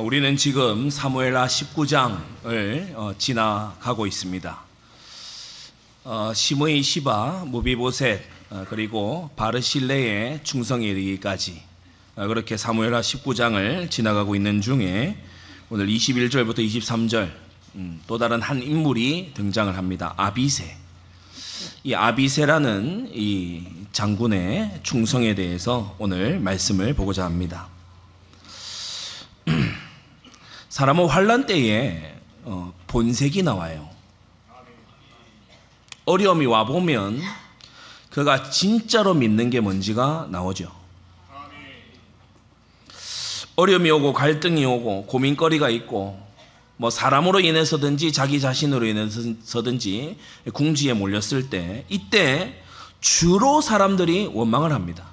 우리는 지금 사무엘하 19장을 지나가고 있습니다. 시므이, 시바, 무비보셋 그리고 바르실레의 충성에 이르기까지 그렇게 사무엘하 19장을 지나가고 있는 중에 오늘 21절부터 23절 또 다른 한 인물이 등장을 합니다. 아비새. 이 아비새라는 이 장군의 충성에 대해서 오늘 말씀을 보고자 합니다. 사람은 환난 때에 본색이 나와요. 어려움이 와보면 그가 진짜로 믿는 게 뭔지가 나오죠. 어려움이 오고 갈등이 오고 고민거리가 있고 뭐 사람으로 인해서든지 자기 자신으로 인해서든지 궁지에 몰렸을 때 이때 주로 사람들이 원망을 합니다.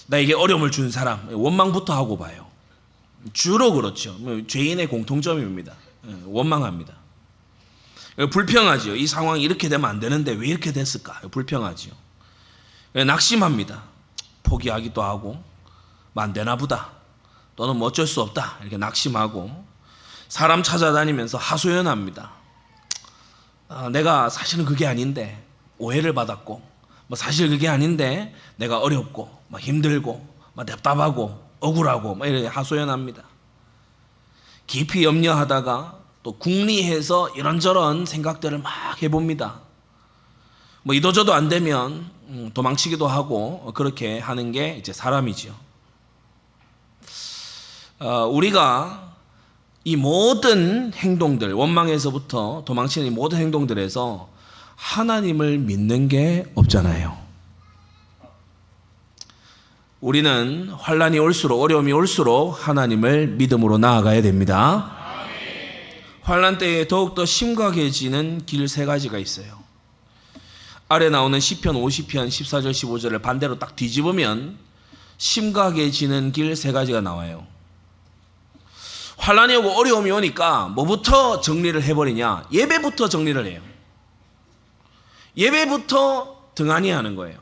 나에게 어려움을 준 사람, 원망부터 하고 봐요. 주로 그렇죠. 죄인의 공통점입니다. 원망합니다. 불평하죠. 이 상황이 이렇게 되면 안 되는데 왜 이렇게 됐을까? 불평하죠. 낙심합니다. 포기하기도 하고 안 되나 보다. 또는 뭐 어쩔 수 없다. 이렇게 낙심하고 사람 찾아다니면서 하소연합니다. 내가 사실은 그게 아닌데 오해를 받았고 뭐 사실 그게 아닌데 내가 어렵고 막 힘들고 막 답답하고 억울하고 막 이렇게 하소연합니다. 깊이 염려하다가 또 궁리해서 이런저런 생각들을 막 해봅니다. 뭐 이도저도 안 되면 도망치기도 하고 그렇게 하는 게 이제 사람이죠. 우리가 이 모든 행동들, 원망에서부터 도망치는 이 모든 행동들에서 하나님을 믿는 게 없잖아요. 우리는 환난이 올수록, 어려움이 올수록 하나님을 믿음으로 나아가야 됩니다. 환난 때에 더욱더 심각해지는 길 세 가지가 있어요. 아래 나오는 시편 50편 14절 15절을 반대로 딱 뒤집으면 심각해지는 길 세 가지가 나와요. 환난이 오고 어려움이 오니까 뭐부터 정리를 해버리냐? 예배부터 정리를 해요. 예배부터 등한히 하는 거예요.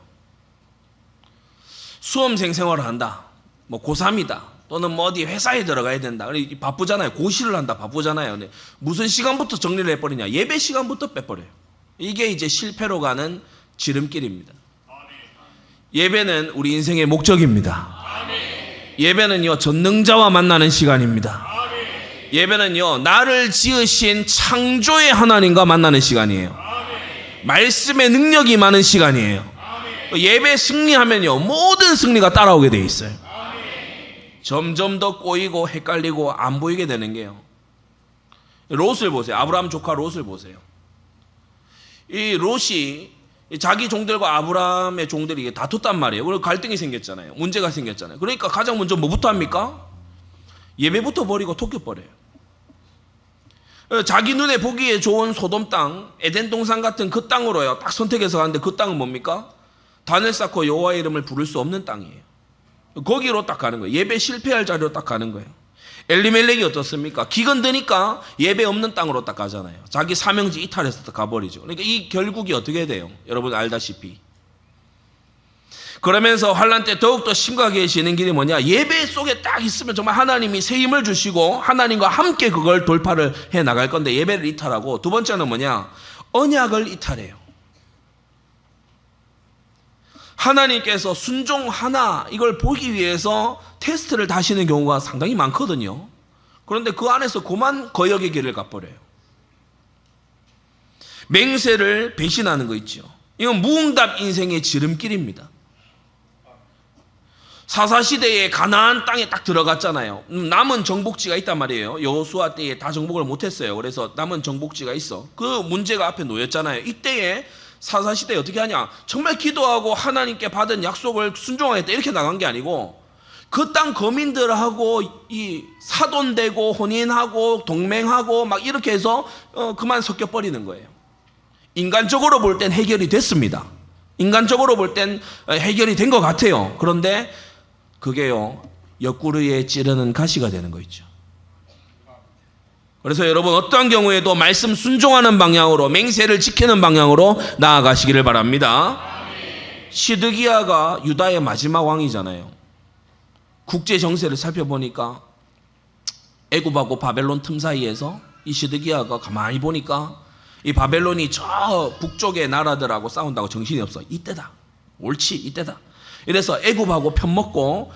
수험생 생활을 한다. 뭐 고3이다. 또는 뭐 어디 회사에 들어가야 된다. 바쁘잖아요. 고시를 한다. 바쁘잖아요. 근데 무슨 시간부터 정리를 해버리냐? 예배 시간부터 빼버려요. 이게 이제 실패로 가는 지름길입니다. 예배는 우리 인생의 목적입니다. 예배는요, 전능자와 만나는 시간입니다. 예배는요, 나를 지으신 창조의 하나님과 만나는 시간이에요. 말씀의 능력이 많은 시간이에요. 예배 승리하면요, 모든 승리가 따라오게 돼 있어요. 점점 더 꼬이고 헷갈리고 안 보이게 되는 게요. 롯을 보세요. 아브라함 조카 롯을 보세요. 이 롯이 자기 종들과 아브라함의 종들이 다퉜단 말이에요. 그리고 갈등이 생겼잖아요. 문제가 생겼잖아요. 그러니까 가장 먼저 뭐부터 합니까? 예배부터 버리고 토끼 버려요. 자기 눈에 보기에 좋은 소돔 땅, 에덴 동산 같은 그 땅으로요, 딱 선택해서 가는데 그 땅은 뭡니까? 단을 쌓고 여호와의 이름을 부를 수 없는 땅이에요. 거기로 딱 가는 거예요. 예배 실패할 자리로 딱 가는 거예요. 엘리멜렉이 어떻습니까? 기근 드니까 예배 없는 땅으로 딱 가잖아요. 자기 사명지 이탈해서 딱 가버리죠. 그러니까 이 결국이 어떻게 돼요? 여러분 알다시피. 그러면서 환난 때 더욱더 심각해지는 길이 뭐냐? 예배 속에 딱 있으면 정말 하나님이 새 힘을 주시고 하나님과 함께 그걸 돌파를 해 나갈 건데 예배를 이탈하고, 두 번째는 뭐냐? 언약을 이탈해요. 하나님께서 순종하나 이걸 보기 위해서 테스트를 다시는 경우가 상당히 많거든요. 그런데 그 안에서 그만 거역의 길을 가버려요. 맹세를 배신하는 거 있죠. 이건 무응답 인생의 지름길입니다. 사사시대에 가나안 땅에 딱 들어갔잖아요. 남은 정복지가 있단 말이에요. 여호수아 때에 다 정복을 못했어요. 그래서 남은 정복지가 있어. 그 문제가 앞에 놓였잖아요. 이때에 사사시대에 어떻게 하냐? 정말 기도하고 하나님께 받은 약속을 순종하겠다 이렇게 나간 게 아니고 그 땅 거민들하고 이 사돈되고 혼인하고 동맹하고 막 이렇게 해서 그만 섞여버리는 거예요. 인간적으로 볼 땐 해결이 됐습니다. 인간적으로 볼 땐 해결이 된 것 같아요. 그런데 그게요, 옆구리에 찌르는 가시가 되는 거 있죠. 그래서 여러분 어떠한 경우에도 말씀 순종하는 방향으로, 맹세를 지키는 방향으로 나아가시기를 바랍니다. 시드기야가 유다의 마지막 왕이잖아요. 국제 정세를 살펴보니까 애굽하고 바벨론 틈 사이에서 이 시드기야가 가만히 보니까 이 바벨론이 저 북쪽의 나라들하고 싸운다고 정신이 없어. 이때다. 옳지, 이때다. 이래서 애굽하고 편먹고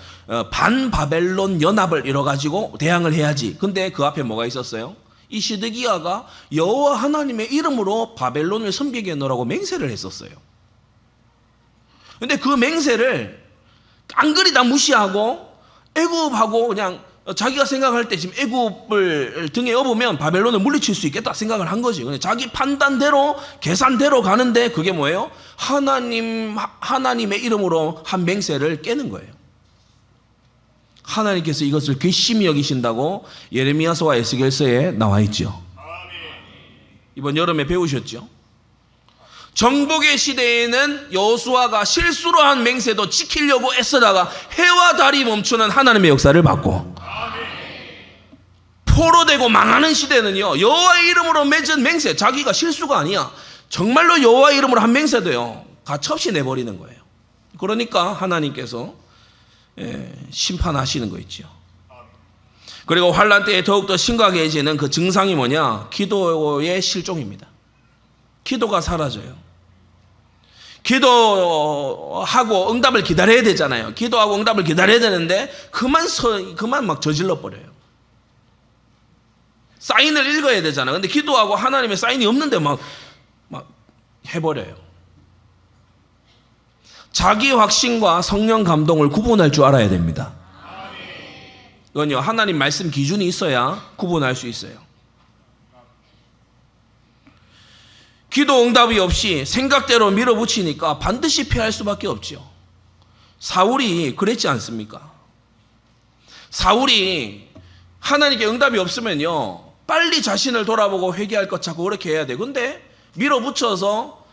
반바벨론 연합을 이뤄가지고 대항을 해야지. 근데 그 앞에 뭐가 있었어요? 이 시드기야가 여호와 하나님의 이름으로 바벨론을 섬기게 놓으라고 맹세를 했었어요. 근데 그 맹세를 깡그리 다 무시하고 애굽하고 그냥 자기가 생각할 때 지금 애굽을 등에 업으면 바벨론을 물리칠 수 있겠다 생각을 한 거지. 근데 자기 판단대로 계산대로 가는데 그게 뭐예요? 하나님의 이름으로 한 맹세를 깨는 거예요. 하나님께서 이것을 괘씸히 여기신다고 예레미야서와 에스겔서에 나와 있죠. 이번 여름에 배우셨죠? 정복의 시대에는 여호수아가 실수로 한 맹세도 지키려고 애쓰다가 해와 달이 멈추는 하나님의 역사를 봤고, 포로되고 망하는 시대는요, 여호와의 이름으로 맺은 맹세, 자기가 실수가 아니야, 정말로 여호와의 이름으로 한 맹세도요 가차없이 내버리는 거예요. 그러니까 하나님께서 심판하시는 거 있죠. 그리고 환난 때에 더욱더 심각해지는 그 증상이 뭐냐? 기도의 실종입니다. 기도가 사라져요. 기도하고 응답을 기다려야 되잖아요. 기도하고 응답을 기다려야 되는데 그만 막 저질러 버려요. 사인을 읽어야 되잖아. 근데 기도하고 하나님의 사인이 없는데 막 해버려요. 자기 확신과 성령 감동을 구분할 줄 알아야 됩니다. 이건요, 하나님 말씀 기준이 있어야 구분할 수 있어요. 기도 응답이 없이 생각대로 밀어붙이니까 반드시 피할 수밖에 없죠. 사울이 그랬지 않습니까? 사울이 하나님께 응답이 없으면요, 빨리 자신을 돌아보고 회개할 것 자꾸 그렇게 해야 돼. 근데 밀어붙여서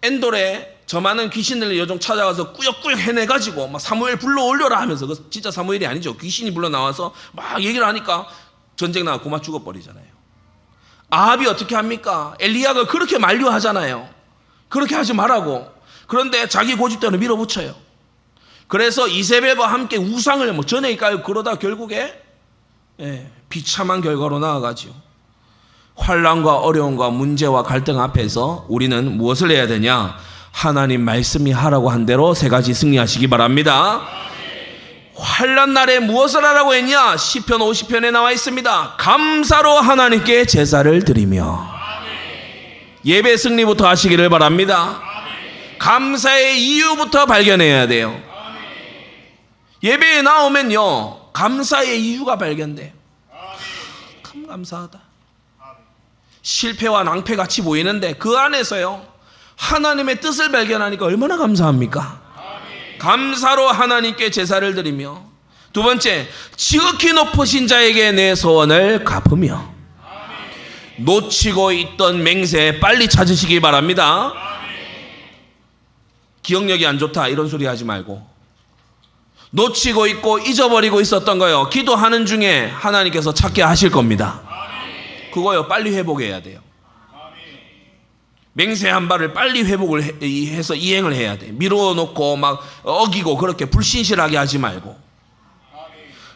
엔돌에 저 많은 귀신을 여종 찾아가서 꾸역꾸역 해내가지고 막 사무엘 불러 올려라 하면서, 그 진짜 사무엘이 아니죠. 귀신이 불러 나와서 막 얘기를 하니까 전쟁 나가 고마 죽어버리잖아요. 아합이 어떻게 합니까? 엘리야가 그렇게 만류하잖아요. 그렇게 하지 말라고. 그런데 자기 고집대로 밀어붙여요. 그래서 이세벨과 함께 우상을 전에 깔고 그러다 결국에 비참한 결과로 나아가죠. 환난과 어려움과 문제와 갈등 앞에서 우리는 무엇을 해야 되냐? 하나님 말씀이 하라고 한 대로 세 가지 승리하시기 바랍니다. 환난 날에 무엇을 하라고 했냐? 시편 50편에 나와 있습니다. 감사로 하나님께 제사를 드리며. 예배 승리부터 하시기를 바랍니다. 감사의 이유부터 발견해야 돼요. 예배에 나오면요, 감사의 이유가 발견돼요. 참 감사하다. 실패와 낭패 같이 보이는데 그 안에서요, 하나님의 뜻을 발견하니까 얼마나 감사합니까? 감사로 하나님께 제사를 드리며. 두 번째, 지극히 높으신 자에게 내 소원을 갚으며. 놓치고 있던 맹세 빨리 찾으시기 바랍니다. 기억력이 안 좋다 이런 소리 하지 말고, 놓치고 있고 잊어버리고 있었던 거요, 기도하는 중에 하나님께서 찾게 하실 겁니다. 그거요 빨리 회복해야 돼요. 맹세한 바를 빨리 회복을 해서 이행을 해야 돼. 미뤄놓고 막 어기고 그렇게 불신실하게 하지 말고.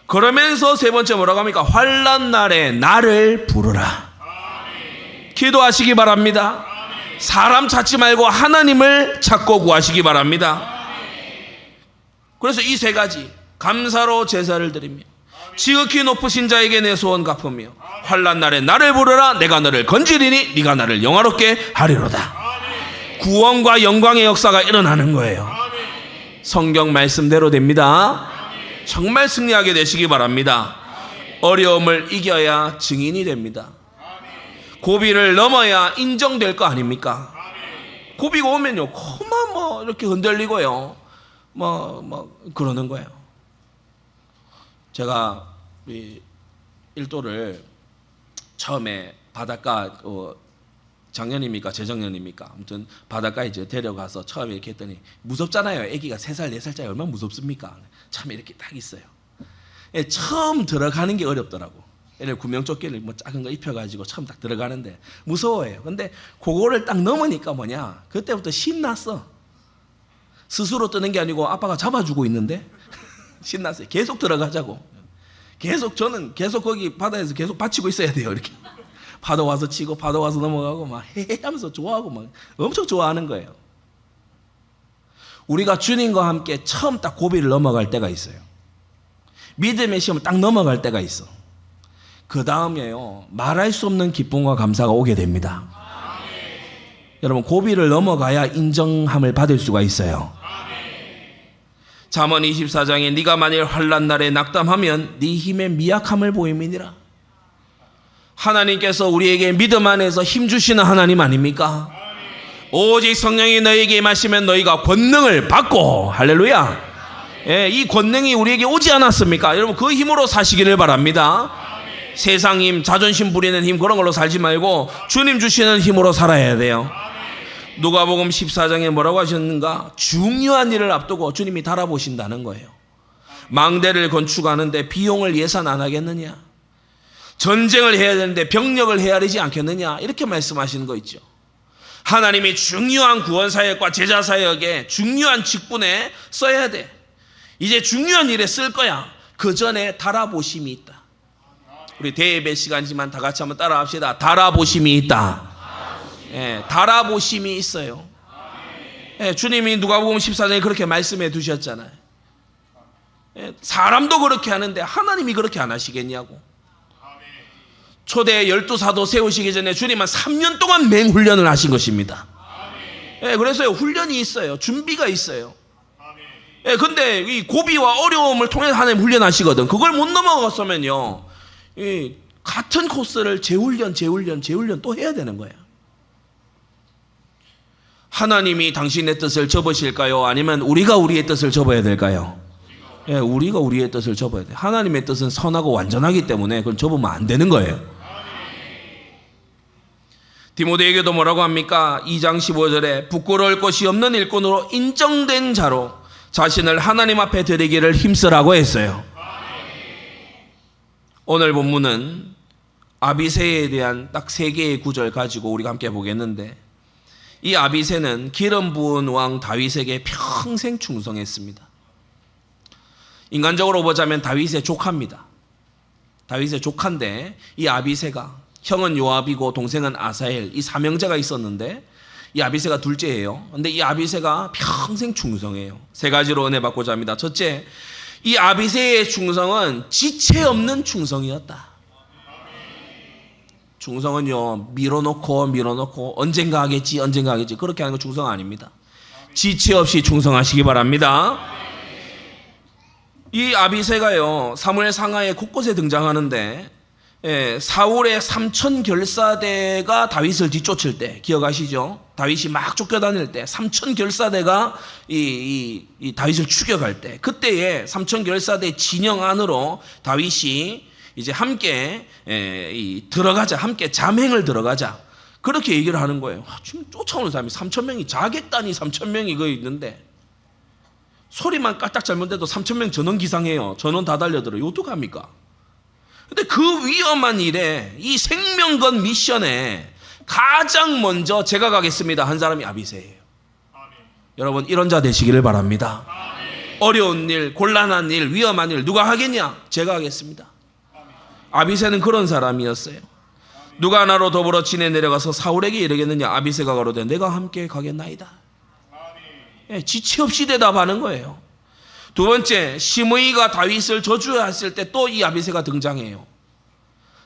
그러면서 세 번째 뭐라고 합니까? 환난 날에 나를 부르라. 기도하시기 바랍니다. 사람 찾지 말고 하나님을 찾고 구하시기 바랍니다. 그래서 이 세 가지, 감사로 제사를 드리며, 지극히 높으신 자에게 내 소원 갚으며, 환난 날에 나를 부르라. 내가 너를 건지리니 네가 나를 영화롭게 하리로다. 구원과 영광의 역사가 일어나는 거예요. 성경 말씀대로 됩니다. 정말 승리하게 되시기 바랍니다. 어려움을 이겨야 증인이 됩니다. 고비를 넘어야 인정될 거 아닙니까? 고비가 오면요, 그만 이렇게 흔들리고요, 그러는 거예요. 제가 이 일도를 처음에 바닷가, 작년입니까 재작년입니까, 아무튼 바닷가에 이제 데려가서 처음에 이렇게 했더니 무섭잖아요. 애기가 3살 4살짜리 얼마나 무섭습니까? 참 이렇게 딱 있어요. 처음 들어가는 게 어렵더라고. 얘를 구명조끼를 작은 거 입혀가지고 처음 딱 들어가는데 무서워해요. 근데 그거를 딱 넘으니까 뭐냐, 그때부터 신났어. 스스로 뜨는 게 아니고 아빠가 잡아주고 있는데 신났어요. 계속 들어가자고. 저는 계속 거기 바다에서 계속 받치고 있어야 돼요. 이렇게 파도 와서 치고 파도 와서 넘어가고 막 하면서 좋아하고 막 엄청 좋아하는 거예요. 우리가 주님과 함께 처음 딱 고비를 넘어갈 때가 있어요. 믿음의 시험을 딱 넘어갈 때가 있어. 그 다음에요, 말할 수 없는 기쁨과 감사가 오게 됩니다. 여러분, 고비를 넘어가야 인정함을 받을 수가 있어요. 잠언 24장에 네가 만일 환난 날에 낙담하면 네 힘의 미약함을 보임이니라. 하나님께서 우리에게 믿음 안에서 힘 주시는 하나님 아닙니까? 오직 성령이 너에게 임하시면 너희가 권능을 받고, 할렐루야. 예, 이 권능이 우리에게 오지 않았습니까? 여러분, 그 힘으로 사시기를 바랍니다. 세상 힘, 자존심 부리는 힘, 그런 걸로 살지 말고 주님 주시는 힘으로 살아야 돼요. 누가복음 14장에 뭐라고 하셨는가? 중요한 일을 앞두고 주님이 달아보신다는 거예요. 망대를 건축하는데 비용을 예산 안 하겠느냐? 전쟁을 해야 되는데 병력을 헤아리지 않겠느냐? 이렇게 말씀하시는 거 있죠. 하나님이 중요한 구원사역과 제자사역에 중요한 직분에 써야 돼. 이제 중요한 일에 쓸 거야. 그 전에 달아보심이 있다. 우리 대예배 시간이지만 다 같이 한번 따라 합시다. 달아보심이 있다. 예, 달아보심이 있어요. 예, 주님이 누가복음 14장에 그렇게 말씀해 두셨잖아요. 예, 사람도 그렇게 하는데 하나님이 그렇게 안 하시겠냐고. 초대 12사도 세우시기 전에 주님은 3년 동안 맹훈련을 하신 것입니다. 예, 그래서 훈련이 있어요. 준비가 있어요. 예, 근데 이 고비와 어려움을 통해서 하나님 훈련하시거든. 그걸 못 넘어갔으면요, 이 같은 코스를 재훈련 또 해야 되는 거예요. 하나님이 당신의 뜻을 접으실까요? 아니면 우리가 우리의 뜻을 접어야 될까요? 예, 우리가 우리의 뜻을 접어야 돼요. 하나님의 뜻은 선하고 완전하기 때문에 그건 접으면 안 되는 거예요. 디모데에게도 뭐라고 합니까? 2장 15절에 부끄러울 것이 없는 일꾼으로 인정된 자로 자신을 하나님 앞에 드리기를 힘쓰라고 했어요. 오늘 본문은 아비새에 대한 딱 3개의 구절 가지고 우리가 함께 보겠는데, 이 아비새는 기름 부은 왕 다윗에게 평생 충성했습니다. 인간적으로 보자면 다윗의 조카입니다. 다윗의 조카인데 이 아비새가, 형은 요압이고 동생은 아사엘, 이 3형제가 있었는데 이 아비새가 둘째예요. 근데 이 아비새가 평생 충성해요. 3가지로 은혜 받고자 합니다. 첫째, 이 아비새의 충성은 지체 없는 충성이었다. 충성은요, 밀어놓고 언젠가 하겠지 그렇게 하는 건 충성 아닙니다. 지체 없이 충성하시기 바랍니다. 이 아비새가요, 사무엘 상하에 곳곳에 등장하는데, 예, 사울의 3천 결사대가 다윗을 뒤쫓을 때 기억하시죠? 다윗이 막 쫓겨다닐 때 3천 결사대가 이 다윗을 추격할 때, 그때에 3천 결사대 진영 안으로 다윗이 이제 함께 들어가자, 함께 잠행을 들어가자, 그렇게 얘기를 하는 거예요. 지금 쫓아오는 사람이 3천 명이, 자객단이 3천 명이 그 있는데 소리만 까딱 잘못돼도 3천 명 전원 기상해요. 전원 다 달려들어요. 어떡합니까? 근데 그 위험한 일에, 이 생명건 미션에 가장 먼저 제가 가겠습니다 한 사람이 아비새예요. 여러분, 이런 자 되시기를 바랍니다. 어려운 일, 곤란한 일, 위험한 일 누가 하겠냐? 제가 하겠습니다. 아비새는 그런 사람이었어요. 누가 나로 더불어 진에 내려가서 사울에게 이르겠느냐? 아비새가 가로되 내가 함께 가겠나이다. 예, 지체 없이 대답하는 거예요. 두 번째, 시므이가 다윗을 저주했을 때 또 이 아비새가 등장해요.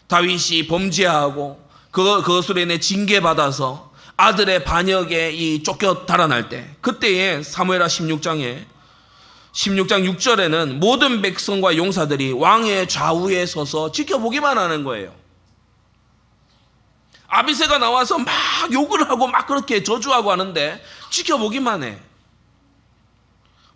다윗이 범죄하고 그것으로 인해 징계받아서 아들의 반역에 쫓겨 달아날 때, 그때에 사무엘하 16장 6절에는 모든 백성과 용사들이 왕의 좌우에 서서 지켜보기만 하는 거예요. 아비새가 나와서 막 욕을 하고 막 그렇게 저주하고 하는데 지켜보기만 해.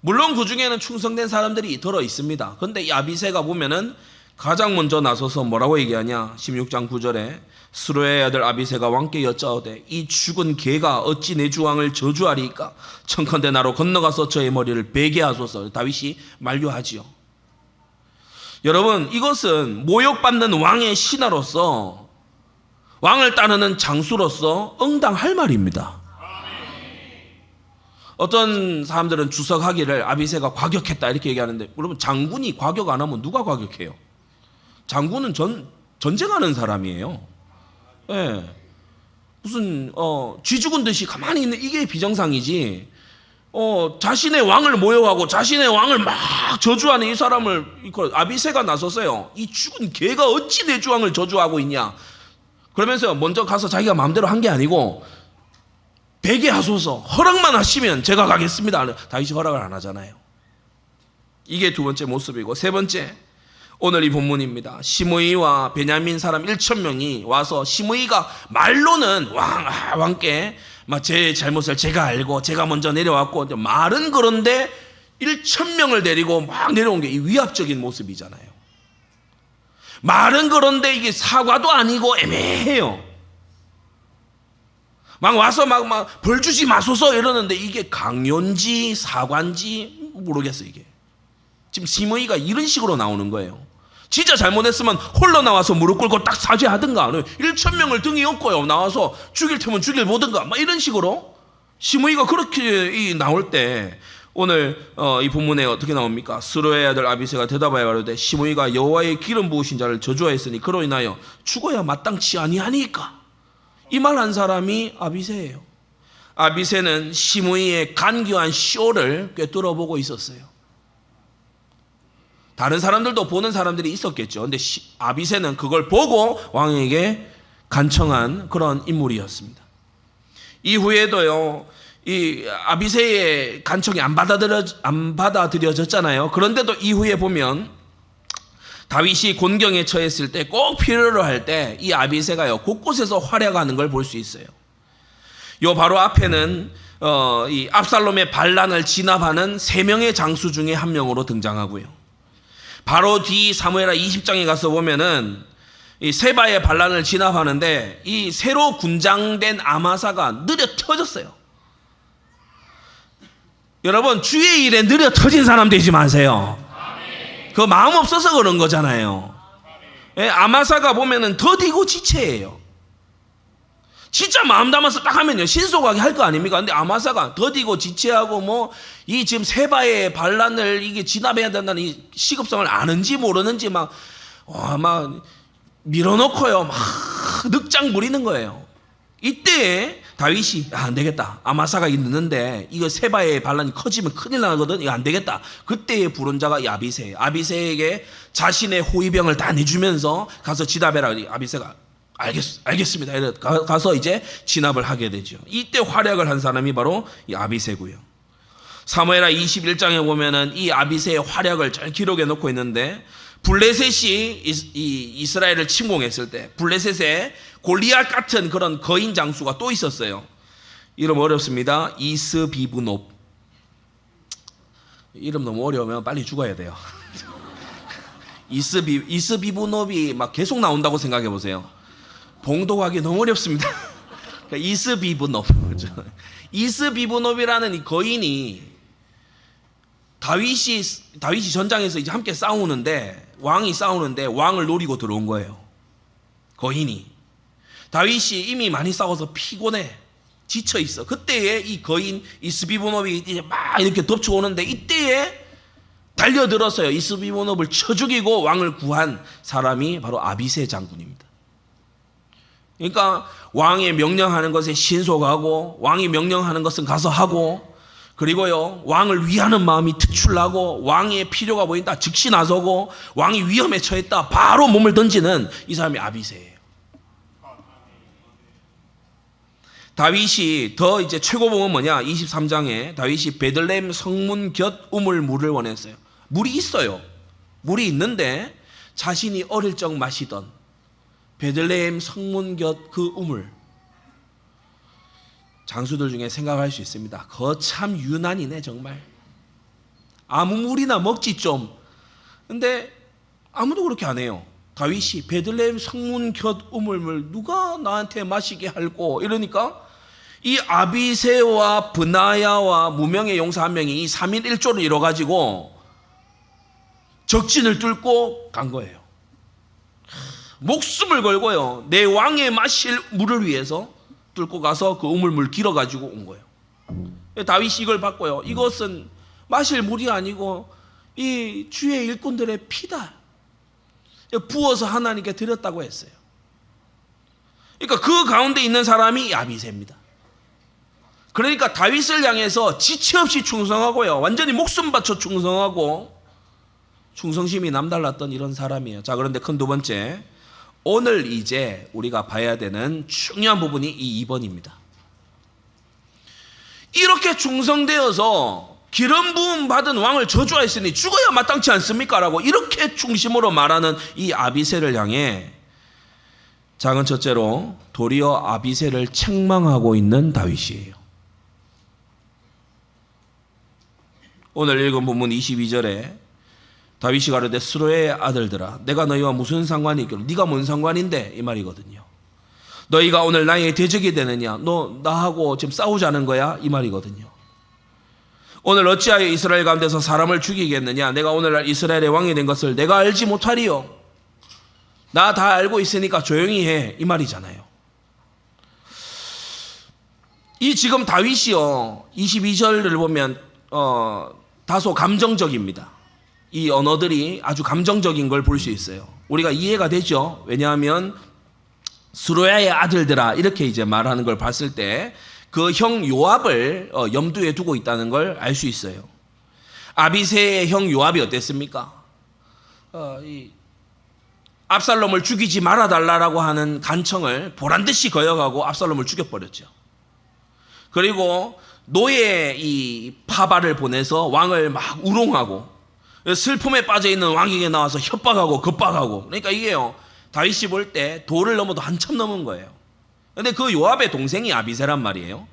물론 그 중에는 충성된 사람들이 들어 있습니다. 그런데 이 아비새가 보면은 가장 먼저 나서서 뭐라고 얘기하냐? 16장 9절에 스루의 아들 아비새가 왕께 여짜오되 이 죽은 개가 어찌 내 주왕을 저주하리까? 청컨대 나로 건너가서 저의 머리를 베게 하소서. 다윗이 만류하지요. 여러분, 이것은 모욕받는 왕의 신하로서, 왕을 따르는 장수로서 응당할 말입니다. 어떤 사람들은 주석하기를 아비새가 과격했다 이렇게 얘기하는데, 여러분, 장군이 과격 안 하면 누가 과격해요? 장군은 전쟁하는 사람이에요. 예. 무슨 쥐 죽은 듯이 가만히 있는 이게 비정상이지. 자신의 왕을 모욕하고 자신의 왕을 막 저주하는 이 사람을 아비새가 나섰어요. 이 죽은 개가 어찌 내 주왕을 저주하고 있냐. 그러면서 먼저 가서 자기가 마음대로 한 게 아니고 베게 하소서, 허락만 하시면 제가 가겠습니다. 다윗이 허락을 안 하잖아요. 이게 두 번째 모습이고, 세 번째, 오늘 이 본문입니다. 시므이와 베냐민 사람 1,000명이 와서, 시므이가 말로는 왕께 제 잘못을 제가 알고 제가 먼저 내려왔고, 말은 그런데 1,000명을 데리고 막 내려온 게 이 위압적인 모습이잖아요. 말은 그런데 이게 사과도 아니고 애매해요. 막 와서 막 벌 주지 마소서 이러는데 이게 강요인지 사과인지 모르겠어요. 이게 지금 시므이가 이런 식으로 나오는 거예요. 진짜 잘못했으면 홀로 나와서 무릎 꿇고 딱 사죄하든가, 1,000명을 등에 업고요 나와서 죽일 테면 죽일 보든가, 막 이런 식으로 시므이가 그렇게 나올 때, 오늘 이 본문에 어떻게 나옵니까? 스루의 아들 아비새가 대답하여 가로되 시므이가 여호와의 기름 부으신 자를 저주하였으니 그로 인하여 죽어야 마땅치 아니하니까. 이 말 한 사람이 아비새예요. 아비새는 시므이의 간교한 쇼를 꿰뚫어 보고 있었어요. 다른 사람들도 보는 사람들이 있었겠죠. 근데 아비새는 그걸 보고 왕에게 간청한 그런 인물이었습니다. 이후에도요, 이 아비새의 간청이 안 받아들여졌잖아요. 그런데도 이후에 보면 다윗이 곤경에 처했을 때 꼭 필요로 할 때 이 아비새가요 곳곳에서 활약하는 걸 볼 수 있어요. 요 바로 앞에는 이 압살롬의 반란을 진압하는 3명의 장수 중에 한 명으로 등장하고요. 바로 뒤 사무엘하 20장에 가서 보면은 이 세바의 반란을 진압하는데 이 새로 군장된 아마사가 느려 터졌어요. 여러분, 주의 일에 느려 터진 사람 되지 마세요. 그 마음 없어서 그런 거잖아요. 예, 아마사가 보면은 더디고 지체예요. 진짜 마음 담아서 딱 하면요 신속하게 할 거 아닙니까? 근데 아마사가 더디고 지체하고 이 지금 세바의 반란을 이게 진압해야 된다는 이 시급성을 아는지 모르는지 막 밀어놓고요 막 늑장 부리는 거예요. 이때 다윗이 안 되겠다. 아마사가 있는데 이거 세바의 반란이 커지면 큰일 나거든. 이거 안 되겠다. 그때에 부른 자가 이 아비새예요. 아비새에게 자신의 호위병을 다 내주면서 가서 진압해라. 아비새가 알겠습니다. 가서 이제 진압을 하게 되죠. 이때 활약을 한 사람이 바로 이 아비새고요. 사무엘하 21장에 보면은 이 아비새의 활약을 잘 기록해 놓고 있는데, 블레셋이 이스라엘을 침공했을 때 블레셋에 골리앗 같은 그런 거인 장수가 또 있었어요. 이름 어렵습니다. 이스비브노브. 이름 너무 어려우면 빨리 죽어야 돼요. 이스비브노브이 막 계속 나온다고 생각해 보세요. 봉독하기 너무 어렵습니다. 이스비브노브. 이스비브노브라는 이 거인이 다윗이 전장에서 이제 함께 왕이 싸우는데 왕을 노리고 들어온 거예요. 거인이. 다윗이 이미 많이 싸워서 피곤해. 지쳐 있어. 그때에 이 거인 이스비브노브이 이제 막 이렇게 덮쳐오는데, 이때에 달려들었어요. 이스비브노브를 쳐 죽이고 왕을 구한 사람이 바로 아비새 장군입니다. 그러니까 왕이 명령하는 것에 신속하고, 왕이 명령하는 것은 가서 하고, 그리고요 왕을 위하는 마음이 특출나고, 왕의 필요가 보인다 즉시 나서고, 왕이 위험에 처했다 바로 몸을 던지는 이 사람이 아비새예요. 다윗이 더 이제 최고봉은 뭐냐? 23장에 다윗이 베들레헴 성문 곁 우물 물을 원했어요. 물이 있어요. 물이 있는데 자신이 어릴 적 마시던 베들레헴 성문 곁 그 우물, 장수들 중에 생각할 수 있습니다. 거참 유난이네 정말. 아무 물이나 먹지 좀. 근데 아무도 그렇게 안 해요. 다윗이 베들레헴 성문 곁 우물물 누가 나한테 마시게 할꼬 이러니까 이 아비새와 브나야와 무명의 용사 한 명이 이 3인 1조를 이뤄가지고 적진을 뚫고 간 거예요. 목숨을 걸고요 내 왕의 마실 물을 위해서 뚫고 가서 그 우물물 길어가지고 온 거예요. 다윗이 이걸 봤고요, 이것은 마실 물이 아니고 이 주의 일꾼들의 피다. 부어서 하나님께 드렸다고 했어요. 그러니까 그 가운데 있는 사람이 아비새입니다. 그러니까 다윗을 향해서 지체 없이 충성하고요, 완전히 목숨 바쳐 충성하고 충성심이 남달랐던 이런 사람이에요. 자, 그런데 큰 두 번째, 오늘 이제 우리가 봐야 되는 중요한 부분이 이 2번입니다. 이렇게 충성되어서 기름 부음 받은 왕을 저주하였으니 죽어야 마땅치 않습니까? 라고 이렇게 중심으로 말하는 이 아비새를 향해 작은 첫째로 도리어 아비새를 책망하고 있는 다윗이에요. 오늘 읽은 본문 22절에 다윗이 가로되 스루야의 아들들아, 내가 너희와 무슨 상관이 있기로? 네가 뭔 상관인데? 이 말이거든요. 너희가 오늘 나의 대적이 되느냐? 너 나하고 지금 싸우자는 거야? 이 말이거든요. 오늘 어찌하여 이스라엘 가운데서 사람을 죽이겠느냐? 내가 오늘날 이스라엘의 왕이 된 것을 내가 알지 못하리요? 나 다 알고 있으니까 조용히 해, 이 말이잖아요. 이 지금 다윗이요, 22절을 보면 다소 감정적입니다. 이 언어들이 아주 감정적인 걸 볼 수 있어요. 우리가 이해가 되죠. 왜냐하면 스루야의 아들들아, 이렇게 이제 말하는 걸 봤을 때 그 형 요압을 염두에 두고 있다는 걸 알 수 있어요. 아비새의 형 요압이 어땠습니까? 이 압살롬을 죽이지 말아달라고 하는 간청을 보란듯이 거역하고 압살롬을 죽여버렸죠. 그리고 노예 이 파바를 보내서 왕을 막 우롱하고 슬픔에 빠져있는 왕에게 나와서 협박하고 겁박하고, 그러니까 이게요, 다윗이 볼 때 도를 넘어도 한참 넘은 거예요. 근데 그 요압의 동생이 아비새란 말이에요.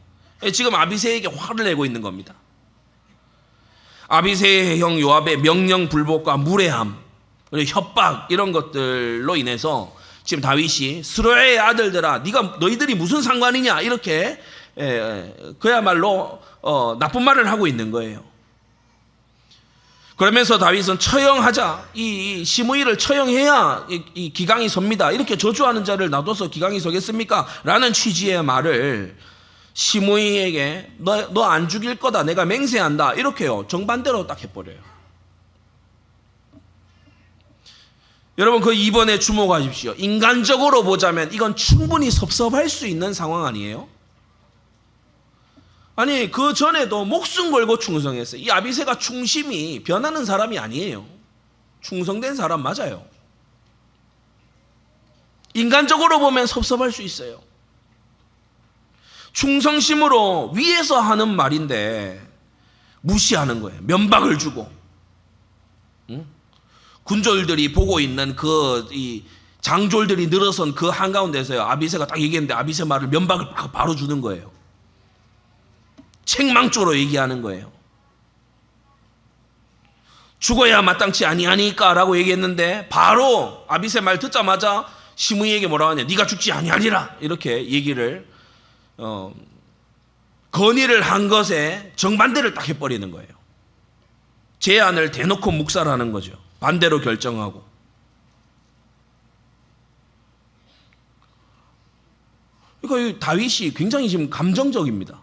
지금 아비새에게 화를 내고 있는 겁니다. 아비새의 형 요압의 명령 불복과 무례함, 그리고 협박, 이런 것들로 인해서 지금 다윗이 스루야의 아들들아, 너희들이 무슨 상관이냐, 이렇게 그야말로 나쁜 말을 하고 있는 거예요. 그러면서 다윗은 처형하자, 이 시므이를 처형해야 이 기강이 섭니다. 이렇게 저주하는 자를 놔둬서 기강이 서겠습니까? 라는 취지의 말을 시므이에게 너 안 죽일 거다, 내가 맹세한다, 이렇게요, 정반대로 딱 해버려요. 여러분, 그 2번에 주목하십시오. 인간적으로 보자면 이건 충분히 섭섭할 수 있는 상황 아니에요? 아니, 그 전에도 목숨 걸고 충성했어요. 이 아비새가 충심이 변하는 사람이 아니에요. 충성된 사람 맞아요. 인간적으로 보면 섭섭할 수 있어요. 충성심으로 위에서 하는 말인데 무시하는 거예요. 면박을 주고. 응? 군졸들이 보고 있는 이 장졸들이 늘어선 그 한가운데서요, 아비새가 딱 얘기했는데 아비새 말을 면박을 바로 주는 거예요. 책망조로 얘기하는 거예요. 죽어야 마땅치 아니하니까 라고 얘기했는데 바로 아비새 말 듣자마자 시므이에게 뭐라고 하냐, 네가 죽지 아니하리라, 이렇게 얘기를 건의를 한 것에 정반대를 딱 해버리는 거예요. 제안을 대놓고 묵살하는 거죠. 반대로 결정하고. 그러니까 다윗이 굉장히 지금 감정적입니다.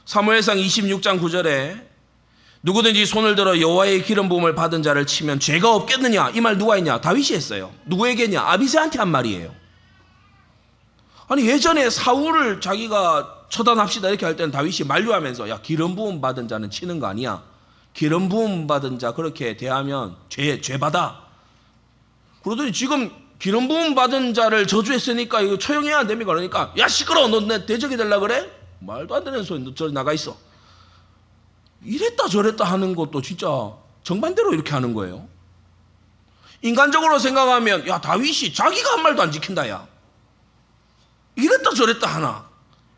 사무엘상 26장 9절에 누구든지 손을 들어 여호와의 기름 부음을 받은 자를 치면 죄가 없겠느냐, 이 말 누가 했냐? 다윗이 했어요. 누구에게냐? 아비새한테 한 말이에요. 아니, 예전에 사울을 자기가 처단합시다 이렇게 할 때는 다윗이 만류하면서, 야, 기름 부음 받은 자는 치는 거 아니야, 기름 부음 받은 자 그렇게 대하면 죄 받아. 그러더니 지금 기름 부음 받은 자를 저주했으니까 이거 처형해야 안 됩니까? 그러니까, 야, 시끄러워, 너 내 대적이 되려 그래? 말도 안 되는 소리, 너 저리 나가 있어. 이랬다 저랬다 하는 것도 진짜 정반대로 이렇게 하는 거예요. 인간적으로 생각하면, 야, 다윗이 자기가 한 말도 안 지킨다, 야, 이랬다 저랬다 하나,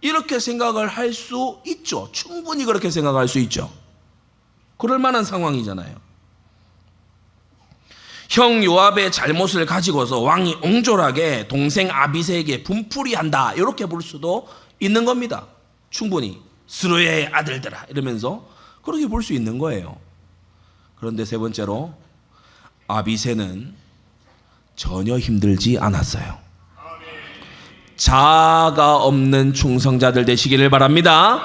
이렇게 생각을 할 수 있죠. 충분히 그렇게 생각할 수 있죠. 그럴 만한 상황이잖아요. 형 요압의 잘못을 가지고서 왕이 옹졸하게 동생 아비새에게 분풀이한다, 이렇게 볼 수도 있는 겁니다. 충분히 스루야의 아들들아 이러면서 그렇게 볼 수 있는 거예요. 그런데 세 번째로, 아비새는 전혀 힘들지 않았어요. 자아가 없는 충성자들 되시기를 바랍니다.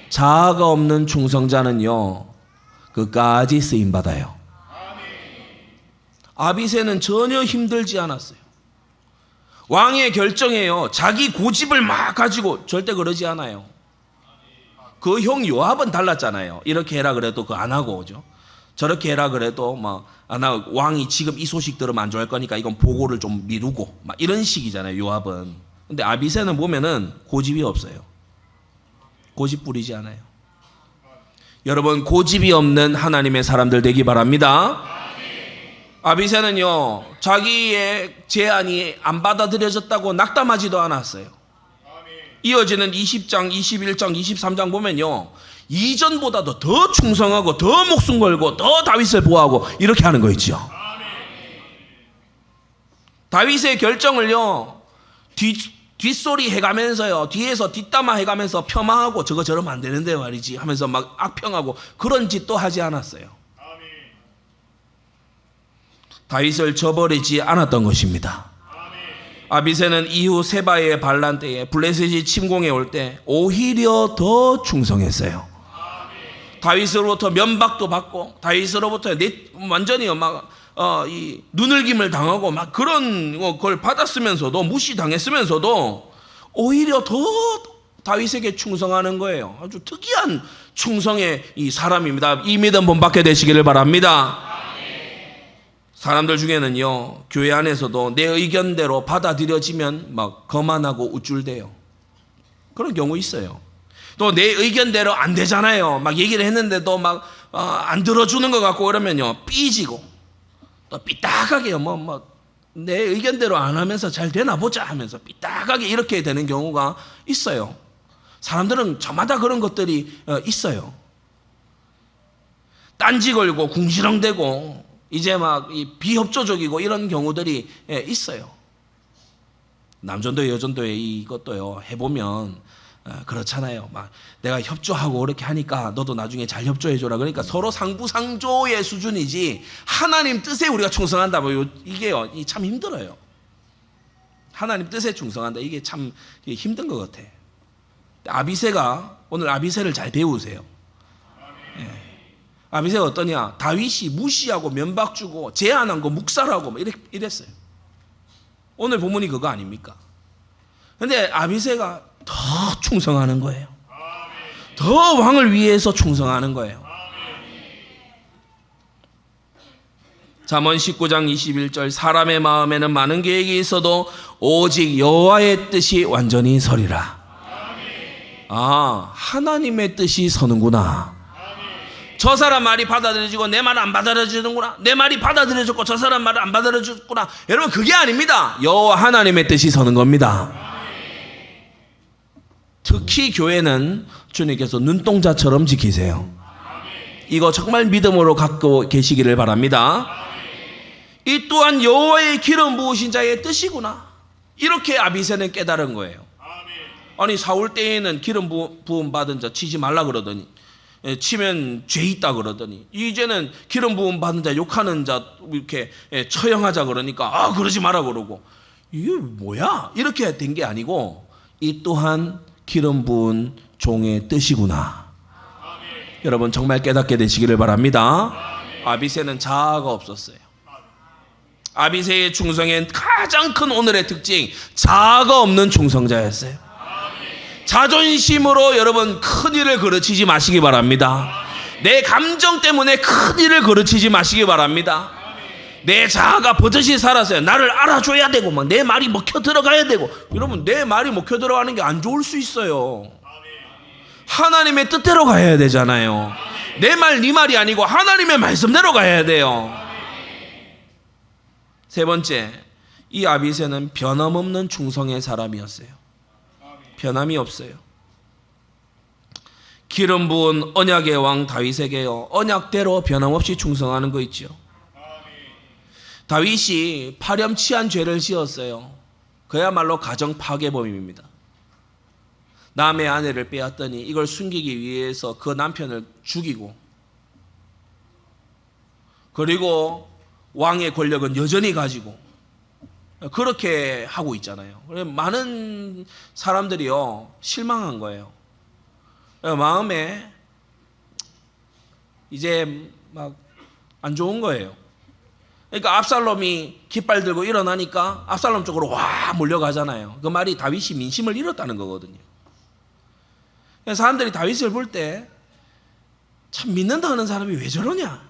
자아가 없는 충성자는요, 끝까지 쓰임받아요. 아비새는 전혀 힘들지 않았어요. 왕의 결정에요. 자기 고집을 막 가지고 절대 그러지 않아요. 그 형 요압은 달랐잖아요. 이렇게 해라 그래도 그거 안 하고 오죠. 저렇게 해라 그래도 막 안 하고, 왕이 지금 이 소식 들으면 안 좋아할 거니까 이건 보고를 좀 미루고 막 이런 식이잖아요. 요압은. 근데 아비새는 보면은 고집이 없어요. 고집 부리지 않아요. 여러분, 고집이 없는 하나님의 사람들 되기 바랍니다. 아비새는요, 자기의 제안이 안 받아들여졌다고 낙담하지도 않았어요. 이어지는 20장, 21장, 23장 보면요, 이전보다도 더 충성하고 더 목숨 걸고 더 다윗을 보호하고 이렇게 하는 거 있죠. 다윗의 결정을요, 뒷소리 해가면서요, 뒤에서 뒷담화 해가면서 폄하하고 저거 저러면 안 되는데 말이지 하면서 막 악평하고 그런 짓도 하지 않았어요. 다윗을 저버리지 않았던 것입니다. 아비새는 이후 세바의 반란 때에 블레셋이 침공해 올 때 오히려 더 충성했어요. 다윗으로부터 면박도 받고 다윗으로부터 완전히 이 눈을김을 당하고 막 그런 걸 받았으면서도 무시당했으면서도 오히려 더 다윗에게 충성하는 거예요. 아주 특이한 충성의 이 사람입니다. 이 믿음 본받게 되시기를 바랍니다. 사람들 중에는요, 교회 안에서도 내 의견대로 받아들여지면 막 거만하고 우쭐대요. 그런 경우 있어요. 또 내 의견대로 안 되잖아요. 막 얘기를 했는데도 막 안 들어주는 것 같고 그러면요, 삐지고 또 삐딱하게 내 의견대로 안 하면서 잘 되나 보자 하면서 삐딱하게 이렇게 되는 경우가 있어요. 사람들은 저마다 그런 것들이 있어요. 딴지 걸고 궁시렁대고 이제 막 비협조적이고 이런 경우들이 있어요. 남전도 여전도에 이것도요, 해보면 그렇잖아요. 막 내가 협조하고 그렇게 하니까 너도 나중에 잘 협조해줘라. 그러니까 서로 상부상조의 수준이지 하나님 뜻에 우리가 충성한다. 이게요, 참 힘들어요. 하나님 뜻에 충성한다. 이게 참 힘든 것 같아. 아비새가, 오늘 아비새를 잘 배우세요. 아비새가 어떠냐? 다윗이 무시하고 면박 주고 제안한 거 묵살하고 막 이랬어요. 오늘 본문이 그거 아닙니까? 근데 아비새가 더 충성하는 거예요. 더 왕을 위해서 충성하는 거예요. 잠언 19장 21절 사람의 마음에는 많은 계획이 있어도 오직 여호와의 뜻이 완전히 서리라. 하나님의 뜻이 서는구나. 저 사람 말이 받아들여지고 내 말은 안 받아들여지는구나. 내 말이 받아들여졌고 저 사람 말은 안 받아들여졌구나. 여러분, 그게 아닙니다. 여호와 하나님의 뜻이 서는 겁니다. 특히 교회는 주님께서 눈동자처럼 지키세요. 이거 정말 믿음으로 갖고 계시기를 바랍니다. 이 또한 여호와의 기름 부으신 자의 뜻이구나. 이렇게 아비새는 깨달은 거예요. 아니, 사울 때에는 기름 부음 받은 자 치지 말라 그러더니, 치면 죄 있다 그러더니, 이제는 기름 부음 받은 자 욕하는 자 이렇게 처형하자 그러니까 그러지 마라 그러고, 이게 뭐야? 이렇게 된 게 아니고 이 또한 기름 부은 종의 뜻이구나. 여러분, 정말 깨닫게 되시기를 바랍니다. 아비새는 자아가 없었어요. 아비새의 충성의 가장 큰 오늘의 특징, 자아가 없는 충성자였어요. 자존심으로 여러분 큰 일을 거르치지 마시기 바랍니다. 내 감정 때문에 큰 일을 거르치지 마시기 바랍니다. 내 자아가 버젓이 살았어요. 나를 알아줘야 되고 막 내 말이 먹혀 들어가야 되고. 여러분, 내 말이 먹혀 들어가는 게 안 좋을 수 있어요. 하나님의 뜻대로 가야 되잖아요. 내 말, 네 말이 아니고 하나님의 말씀대로 가야 돼요. 세 번째, 이 아비새는 변함없는 충성의 사람이었어요. 변함이 없어요. 기름 부은 언약의 왕 다윗에게요, 언약대로 변함없이 충성하는 거 있죠. 다윗이 파렴치한 죄를 지었어요. 그야말로 가정 파괴범입니다. 남의 아내를 빼앗더니 이걸 숨기기 위해서 그 남편을 죽이고, 그리고 왕의 권력은 여전히 가지고 그렇게 하고 있잖아요. 많은 사람들이요, 실망한 거예요. 마음에 이제 막 안 좋은 거예요. 그러니까 압살롬이 깃발 들고 일어나니까 압살롬 쪽으로 와 몰려가잖아요. 그 말이 다윗이 민심을 잃었다는 거거든요. 사람들이 다윗을 볼 때 참 믿는다 하는 사람이 왜 저러냐?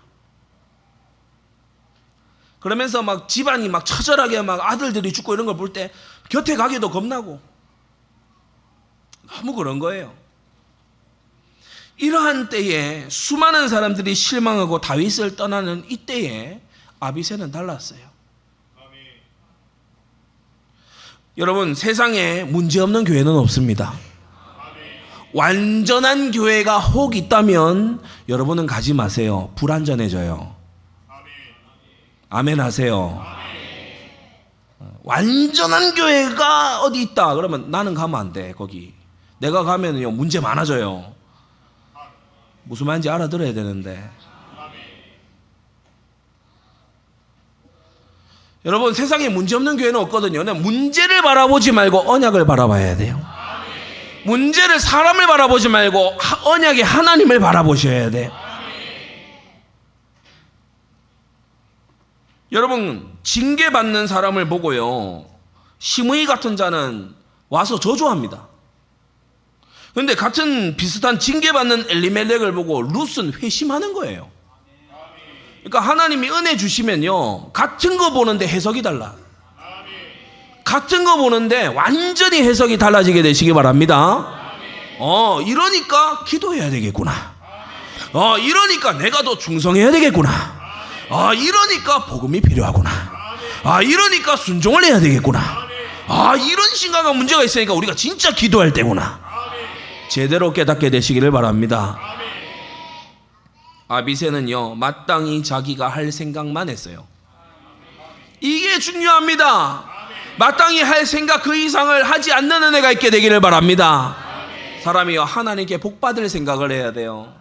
그러면서 막 집안이 막 처절하게 막 아들들이 죽고 이런 걸 볼 때 곁에 가기도 겁나고 너무 그런 거예요. 이러한 때에 수많은 사람들이 실망하고 다윗을 떠나는 이때에 아비새는 달랐어요. 여러분, 세상에 문제없는 교회는 없습니다. 완전한 교회가 혹 있다면 여러분은 가지 마세요. 불안전해져요. 아멘 하세요. 완전한 교회가 어디 있다 그러면 나는 가면 안 돼. 거기 내가 가면요 문제 많아져요. 무슨 말인지 알아들어야 되는데. 여러분, 세상에 문제없는 교회는 없거든요. 문제를 바라보지 말고 언약을 바라봐야 돼요. 문제를 사람을 바라보지 말고 언약의 하나님을 바라보셔야 돼요. 여러분, 징계받는 사람을 보고요 심의 같은 자는 와서 저주합니다. 그런데 같은 비슷한 징계받는 엘리멜렉을 보고 룻은 회심하는 거예요. 그러니까 하나님이 은혜 주시면요 같은 거 보는데 해석이 달라. 같은 거 보는데 완전히 해석이 달라지게 되시기 바랍니다. 이러니까 기도해야 되겠구나. 이러니까 내가 더 충성해야 되겠구나. 이러니까 복음이 필요하구나. 이러니까 순종을 해야 되겠구나. 이런 심각한 문제가 있으니까 우리가 진짜 기도할 때구나. 제대로 깨닫게 되시기를 바랍니다. 아비새는요 마땅히 자기가 할 생각만 했어요. 이게 중요합니다. 마땅히 할 생각 그 이상을 하지 않는 은혜가 있게 되기를 바랍니다. 사람이요 하나님께 복받을 생각을 해야 돼요.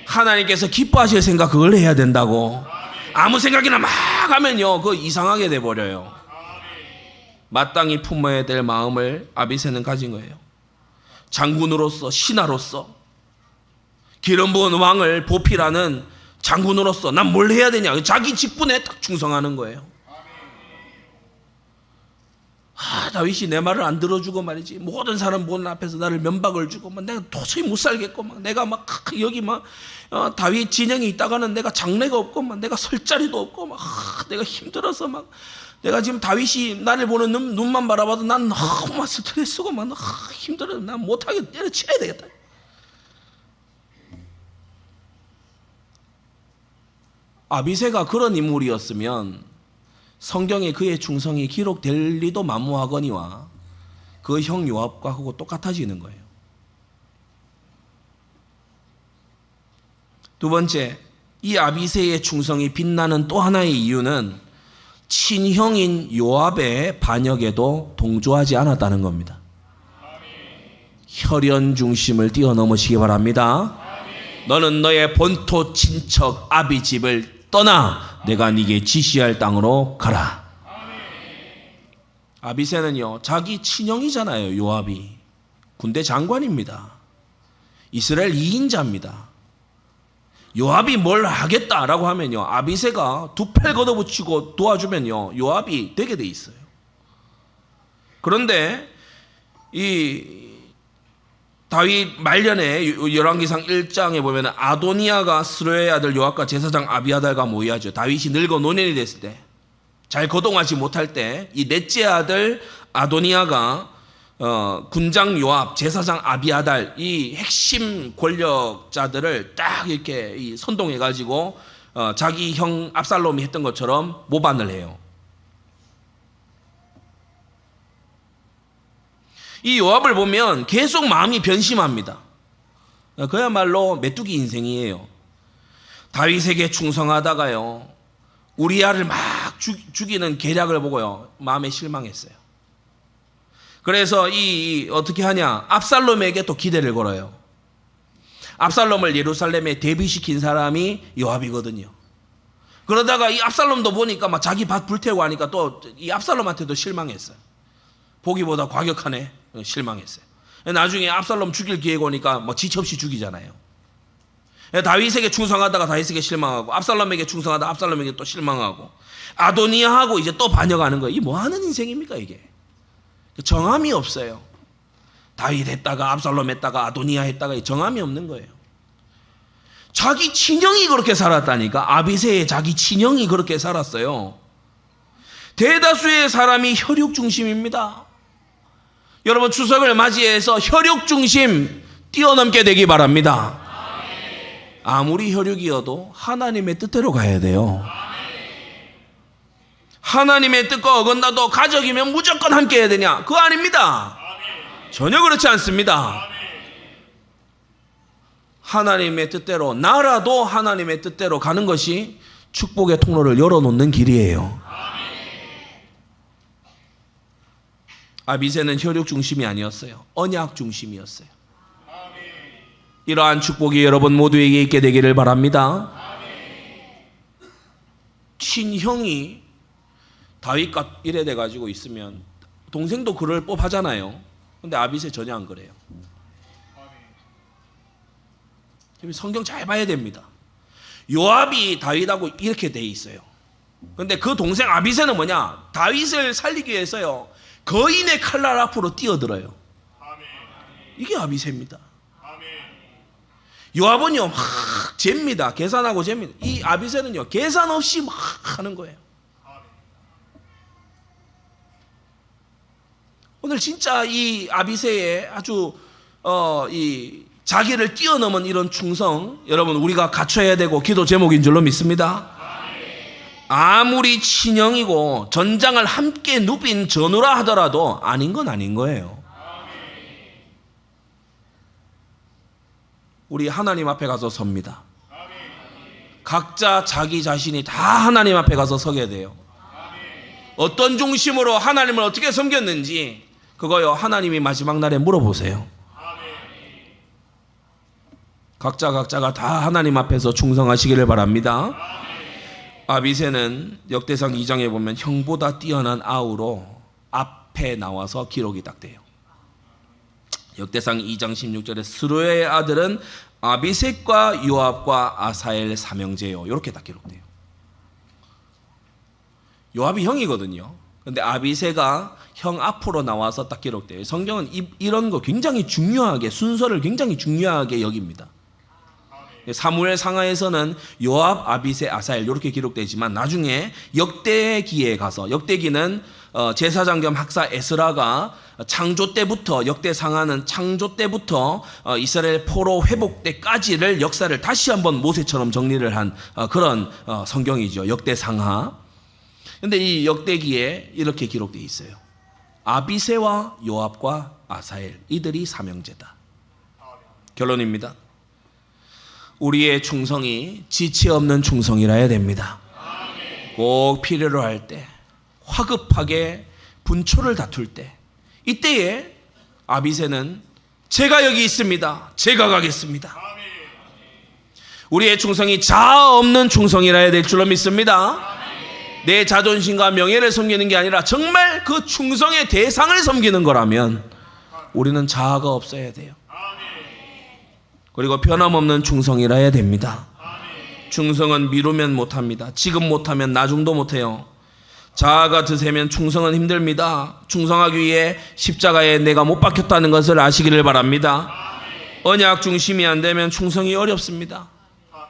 하나님께서 기뻐하실 생각 그걸 해야 된다고. 아무 생각이나 막 하면요 그거 이상하게 돼버려요. 마땅히 품어야 될 마음을 아비새는 가진 거예요. 장군으로서 신하로서 기름 부은 왕을 보필하는 장군으로서 난 뭘 해야 되냐. 자기 직분에 딱 충성하는 거예요. 다윗이 내 말을 안 들어주고 말이지 모든 사람 보는 앞에서 나를 면박을 주고 막 내가 도저히 못 살겠고 막 내가 막 여기 막 다윗 진영이 있다가는 내가 장래가 없고 막 내가 설 자리도 없고 막 내가 힘들어서 막 내가 지금 다윗이 나를 보는 눈만 바라봐도 난 너무 막 스트레스고 막 힘들어. 난 못하게 때려쳐야 되겠다. 아비새가 그런 인물이었으면 성경에 그의 충성이 기록될 리도 만무하거니와 그 형 요압과 하고 똑같아지는 거예요. 두 번째, 이 아비새의 충성이 빛나는 또 하나의 이유는 친형인 요압의 반역에도 동조하지 않았다는 겁니다. 혈연 중심을 뛰어넘으시기 바랍니다. 너는 너의 본토 친척 아비 집을 떠나 내가 네게 지시할 땅으로 가라. 아비새는요 자기 친형이잖아요. 요압이 군대 장관입니다. 이스라엘 2인자입니다. 요압이 뭘 하겠다라고 하면요 아비새가 두 팔 걷어붙이고 도와주면요 요압이 되게 돼 있어요. 그런데 이 다윗 말년에 열왕기상 1장에 보면 아도니아가 스루의 아들 요압과 제사장 아비아달과 모의하죠. 다윗이 늙어 노년이 됐을 때 잘 거동하지 못할 때 이 넷째 아들 아도니아가 군장 요압, 제사장 아비아달 이 핵심 권력자들을 딱 이렇게 선동해 가지고 자기 형 압살롬이 했던 것처럼 모반을 해요. 이 요압을 보면 계속 마음이 변심합니다. 그야말로 메뚜기 인생이에요. 다윗에게 충성하다가요 우리아를 막 죽이는 계략을 보고요 마음에 실망했어요. 그래서 어떻게 하냐, 압살롬에게 또 기대를 걸어요. 압살롬을 예루살렘에 대비시킨 사람이 요압이거든요. 그러다가 이 압살롬도 보니까 막 자기 밭 불태우고 하니까 또 이 압살롬한테도 실망했어요. 보기보다 과격하네. 실망했어요. 나중에 압살롬 죽일 기회가 오니까 뭐 지체 없이 죽이잖아요. 다윗에게 충성하다가 다윗에게 실망하고, 압살롬에게 충성하다가 압살롬에게 또 실망하고, 아도니아하고 이제 또 반역하는 거예요. 이 뭐 하는 인생입니까 이게? 정함이 없어요. 다윗 했다가 압살롬 했다가 아도니아 했다가 정함이 없는 거예요. 자기 친형이 그렇게 살았다니까. 아비새의 자기 친형이 그렇게 살았어요. 대다수의 사람이 혈육 중심입니다. 여러분, 추석을 맞이해서 혈육 중심 뛰어넘게 되기 바랍니다. 아무리 혈육이어도 하나님의 뜻대로 가야 돼요. 하나님의 뜻과 어긋나도 가족이면 무조건 함께 해야 되냐? 그거 아닙니다. 전혀 그렇지 않습니다. 하나님의 뜻대로, 나라도 하나님의 뜻대로 가는 것이 축복의 통로를 열어놓는 길이에요. 아비새는 혈육 중심이 아니었어요. 언약 중심이었어요. 이러한 축복이 여러분 모두에게 있게 되기를 바랍니다. 친형이 다윗과 이래 돼가지고 있으면 동생도 그럴 법하잖아요. 근데 아비새 전혀 안 그래요. 성경 잘 봐야 됩니다. 요압이 다윗하고 이렇게 돼 있어요. 근데 그 동생 아비새는 뭐냐? 다윗을 살리기 위해서요, 거인의 칼날 앞으로 뛰어들어요. 이게 아비새입니다. 요압은요 막 잽니다. 계산하고 잽니다. 이 아비새는요 계산 없이 막 하는 거예요. 오늘 진짜 이 아비새의 아주 이 자기를 뛰어넘은 이런 충성, 여러분 우리가 갖춰야 되고 기도 제목인 줄로 믿습니다. 아무리 친형이고 전장을 함께 누빈 전우라 하더라도 아닌 건 아닌 거예요. 우리 하나님 앞에 가서 섭니다. 각자 자기 자신이 다 하나님 앞에 가서 서게 돼요. 어떤 중심으로 하나님을 어떻게 섬겼는지 그거요 하나님이 마지막 날에 물어보세요. 각자가 다 하나님 앞에서 충성하시기를 바랍니다. 아비새는 역대상 2장에 보면 형보다 뛰어난 아우로 앞에 나와서 기록이 딱 돼요. 역대상 2장 16절에 스루야의 아들은 아비셋과 요압과 아사엘 삼형제요. 이렇게 딱 기록돼요. 요압이 형이거든요. 근데 아비새가 형 앞으로 나와서 딱 기록돼요. 성경은 이런 거 굉장히 중요하게, 순서를 굉장히 중요하게 여깁니다. 사무엘 상하에서는 요압, 아비새, 아사엘 이렇게 기록되지만 나중에 역대기에 가서, 역대기는 제사장 겸 학사 에스라가 창조 때부터, 역대 상하는 창조 때부터 이스라엘 포로 회복 때까지를 역사를 다시 한번 모세처럼 정리를 한 그런 성경이죠. 역대 상하. 근데 이 역대기에 이렇게 기록되어 있어요. 아비새와 요압과 아사엘, 이들이 삼형제다. 결론입니다. 우리의 충성이 지체 없는 충성이라야 됩니다. 꼭 필요로 할 때, 화급하게 분초를 다툴 때, 이때에 아비새는 제가 여기 있습니다. 제가 가겠습니다. 우리의 충성이 자아 없는 충성이라야 될 줄로 믿습니다. 내 자존심과 명예를 섬기는 게 아니라 정말 그 충성의 대상을 섬기는 거라면 우리는 자아가 없어야 돼요. 그리고 변함없는 충성이라 해야 됩니다. 충성은 미루면 못합니다. 지금 못하면 나중도 못해요. 자아가 드세면 충성은 힘듭니다. 충성하기 위해 십자가에 내가 못 박혔다는 것을 아시기를 바랍니다. 언약 중심이 안 되면 충성이 어렵습니다.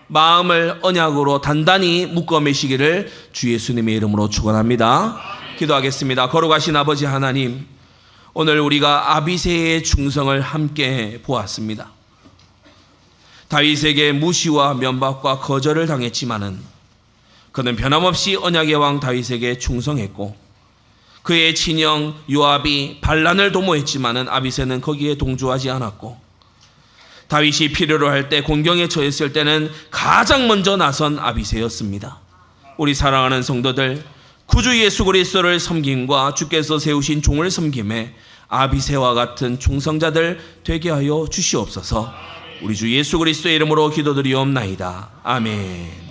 마음을 언약으로 단단히 묶어 매시기를 주 예수님의 이름으로 축원합니다. 기도하겠습니다. 거룩하신 아버지 하나님, 오늘 우리가 아비새의 충성을 함께 보았습니다. 다윗에게 무시와 면박과 거절을 당했지만은 그는 변함없이 언약의 왕 다윗에게 충성했고, 그의 친형 요압이 반란을 도모했지만은 아비새는 거기에 동조하지 않았고, 다윗이 필요로 할 때 공경에 처했을 때는 가장 먼저 나선 아비새였습니다. 우리 사랑하는 성도들, 구주 예수 그리스도를 섬김과 주께서 세우신 종을 섬김에 아비새와 같은 충성자들 되게 하여 주시옵소서. 우리 주 예수 그리스도의 이름으로 기도드리옵나이다. 아멘.